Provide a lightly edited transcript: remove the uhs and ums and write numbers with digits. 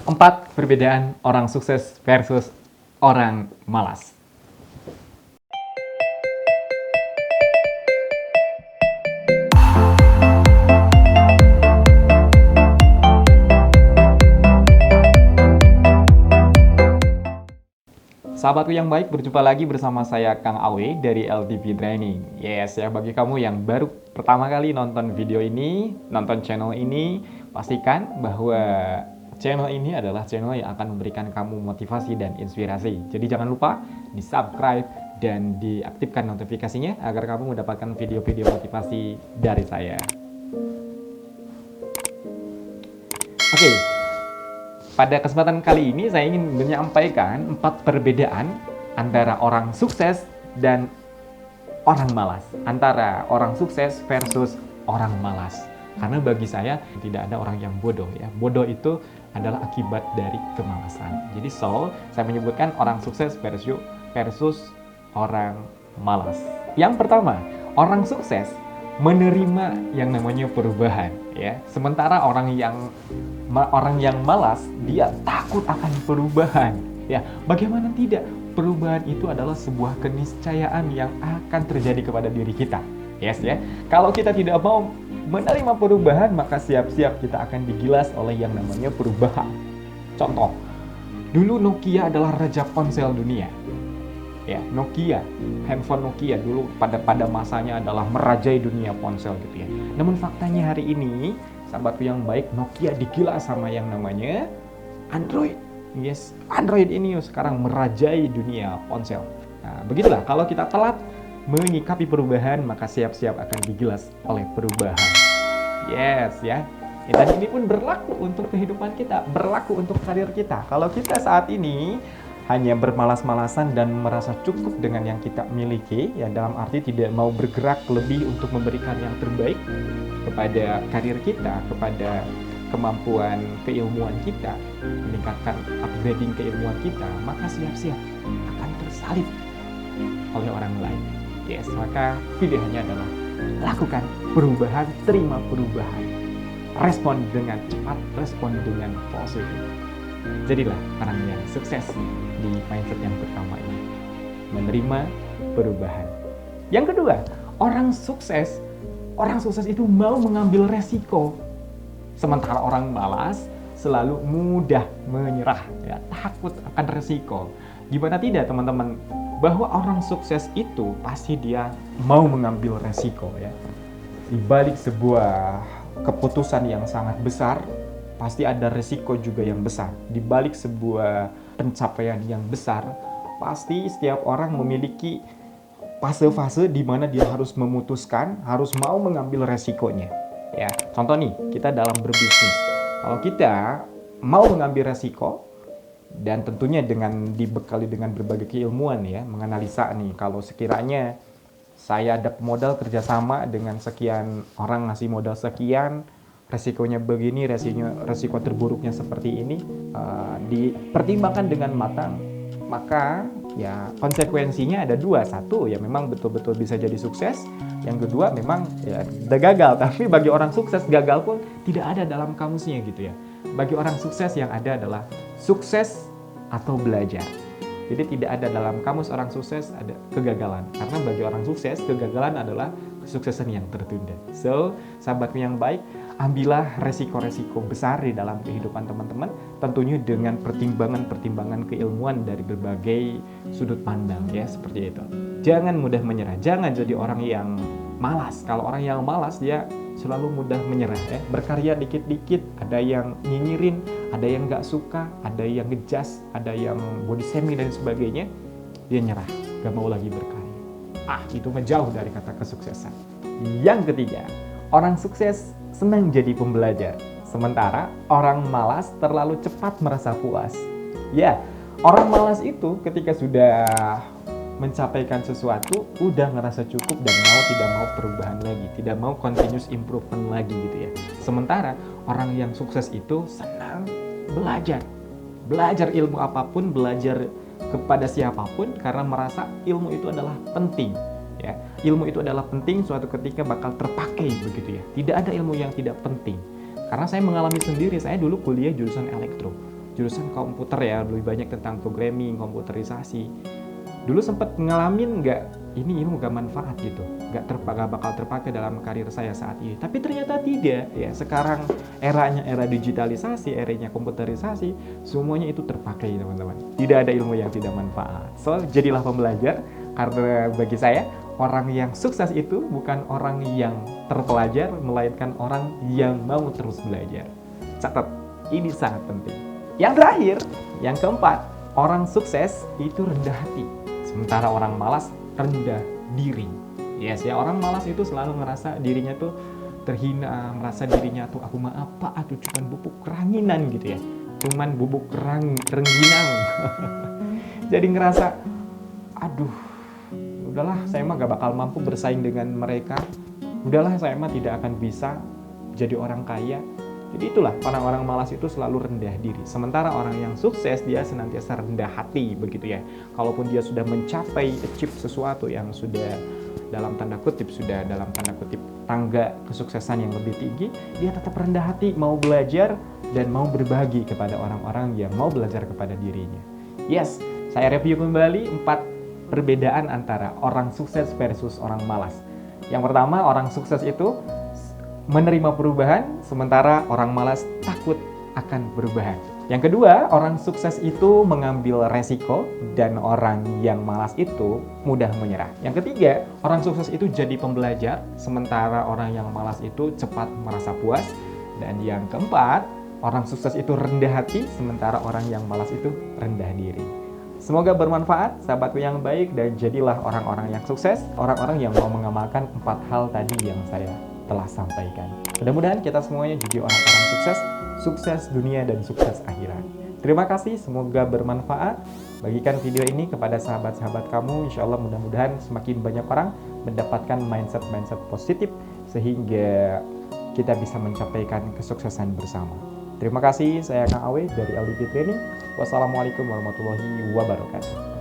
4 perbedaan orang sukses versus orang malas. Sahabatku yang baik, berjumpa lagi bersama saya Kang Awe dari LTV Training. Yes, ya bagi kamu yang baru pertama kali nonton video ini, nonton channel ini, pastikan bahwa channel ini adalah channel yang akan memberikan kamu motivasi dan inspirasi. Jadi jangan lupa di-subscribe dan diaktifkan notifikasinya agar kamu mendapatkan video-video motivasi dari saya. Oke. Pada kesempatan kali ini saya ingin menyampaikan 4 perbedaan antara orang sukses dan orang malas. Antara orang sukses versus orang malas. Karena bagi saya tidak ada orang yang bodoh ya. Bodoh itu adalah akibat dari kemalasan. Jadi saya menyebutkan orang sukses versus orang malas. Yang pertama, orang sukses menerima yang namanya perubahan ya. Sementara orang yang malas, dia takut akan perubahan ya. Bagaimana tidak? Perubahan itu adalah sebuah keniscayaan yang akan terjadi kepada diri kita. Yes ya. Kalau kita tidak mau menerima perubahan, maka siap-siap kita akan digilas oleh yang namanya perubahan. Contoh, dulu Nokia adalah raja ponsel dunia. Ya, Nokia, handphone Nokia dulu pada masanya adalah merajai dunia ponsel gitu ya. Namun faktanya hari ini, sahabatku yang baik, Nokia digilas sama yang namanya Android. Yes, Android ini sekarang merajai dunia ponsel. Nah, begitulah kalau kita telat menyikapi perubahan, maka siap-siap akan digilas oleh perubahan. Yes, ya. Dan ini pun berlaku untuk kehidupan kita, berlaku untuk karir kita. Kalau kita saat ini hanya bermalas-malasan dan merasa cukup dengan yang kita miliki, ya dalam arti tidak mau bergerak lebih untuk memberikan yang terbaik kepada karir kita, kepada kemampuan keilmuan kita, meningkatkan upgrading keilmuan kita, maka siap-siap akan tersalib oleh orang lain. Yes, maka pilihannya adalah lakukan perubahan, terima perubahan, respon dengan cepat, respon dengan positif. Jadilah orang yang sukses di mindset yang pertama ini, menerima perubahan. Yang kedua, orang sukses itu mau mengambil resiko. Sementara orang malas selalu mudah menyerah, ya, takut akan resiko. Gimana tidak teman-teman, bahwa orang sukses itu pasti dia mau mengambil resiko ya. Di balik sebuah keputusan yang sangat besar, pasti ada resiko juga yang besar. Di balik sebuah pencapaian yang besar, pasti setiap orang memiliki fase-fase di mana dia harus memutuskan, harus mau mengambil resikonya. Ya, contoh nih, kita dalam berbisnis. Kalau kita mau mengambil resiko, dan tentunya dengan dibekali dengan berbagai keilmuan ya, menganalisa nih, kalau sekiranya saya ada modal kerjasama dengan sekian orang ngasih modal sekian, resikonya begini, resiko terburuknya seperti ini, dipertimbangkan dengan matang, maka ya konsekuensinya ada dua. Satu, ya memang betul-betul bisa jadi sukses. Yang kedua, memang ya udah gagal. Tapi bagi orang sukses, gagal pun tidak ada dalam kamusnya gitu ya. Bagi orang sukses yang ada adalah sukses atau belajar. Jadi tidak ada dalam kamus orang sukses ada kegagalan. Karena bagi orang sukses, kegagalan adalah kesuksesan yang tertunda. So, sahabatku yang baik, ambillah resiko-resiko besar di dalam kehidupan teman-teman, tentunya dengan pertimbangan-pertimbangan keilmuan dari berbagai sudut pandang ya, seperti itu. Jangan mudah menyerah, jangan jadi orang yang malas. Kalau orang yang malas, dia selalu mudah menyerah ya. Berkarya dikit-dikit, ada yang nyinyirin, ada yang gak suka, ada yang ngejas, ada yang body shaming dan sebagainya, dia nyerah, gak mau lagi berkarya. Itu menjauh dari kata kesuksesan. Yang ketiga, orang sukses senang jadi pembelajar, sementara orang malas terlalu cepat merasa puas. Ya, orang malas itu ketika sudah mencapaikan sesuatu, udah ngerasa cukup dan tidak mau perubahan lagi, tidak mau continuous improvement lagi gitu ya. Sementara orang yang sukses itu senang belajar ilmu apapun, belajar kepada siapapun karena merasa ilmu itu adalah penting. Ya, ilmu itu adalah penting, suatu ketika bakal terpakai begitu ya. Tidak ada ilmu yang tidak penting. Karena saya mengalami sendiri, saya dulu kuliah jurusan elektro. jurusan komputer ya, lebih banyak tentang programming, komputerisasi. Dulu sempat ngalamin ini ilmu gak manfaat gitu, gak bakal terpakai dalam karir saya saat ini. Tapi ternyata tidak ya, sekarang era digitalisasi, eranya komputerisasi, semuanya itu terpakai teman-teman. Tidak ada ilmu yang tidak manfaat. So, jadilah pembelajar, karena bagi saya, orang yang sukses itu bukan orang yang terpelajar, melainkan orang yang mau terus belajar. Catat, ini sangat penting. Yang terakhir, yang keempat, orang sukses itu rendah hati. Sementara orang malas rendah diri. Yes ya, orang malas itu selalu ngerasa dirinya tuh terhina, merasa dirinya tuh aku mah apa, aku cuman bubuk ranginan gitu ya. Cuman bubuk rengginang. Jadi ngerasa, aduh, udahlah saya mah gak bakal mampu bersaing dengan mereka. Udahlah saya mah tidak akan bisa jadi orang kaya. Jadi itulah, orang-orang malas itu selalu rendah diri. Sementara orang yang sukses, dia senantiasa rendah hati, begitu ya. Kalaupun dia sudah mencapai achieve sesuatu yang sudah dalam tanda kutip tangga kesuksesan yang lebih tinggi, dia tetap rendah hati, mau belajar dan mau berbagi kepada orang-orang yang mau belajar kepada dirinya. Yes, saya review kembali 4 perbedaan antara orang sukses versus orang malas. Yang pertama, orang sukses itu menerima perubahan, sementara orang malas takut akan perubahan. Yang kedua, orang sukses itu mengambil resiko dan orang yang malas itu mudah menyerah. Yang ketiga, orang sukses itu jadi pembelajar, sementara orang yang malas itu cepat merasa puas. Dan yang keempat, orang sukses itu rendah hati, sementara orang yang malas itu rendah diri. Semoga bermanfaat, sahabatku yang baik, dan jadilah orang-orang yang sukses, orang-orang yang mau mengamalkan 4 hal tadi yang saya telah sampaikan. Mudah-mudahan kita semuanya jadi orang-orang sukses, sukses dunia dan sukses akhirat. Terima kasih, semoga bermanfaat. Bagikan video ini kepada sahabat-sahabat kamu, insya Allah mudah-mudahan semakin banyak orang mendapatkan mindset-mindset positif sehingga kita bisa mencapaikan kesuksesan bersama. Terima kasih, saya Kang Awe dari LDP Training. Wassalamualaikum warahmatullahi wabarakatuh.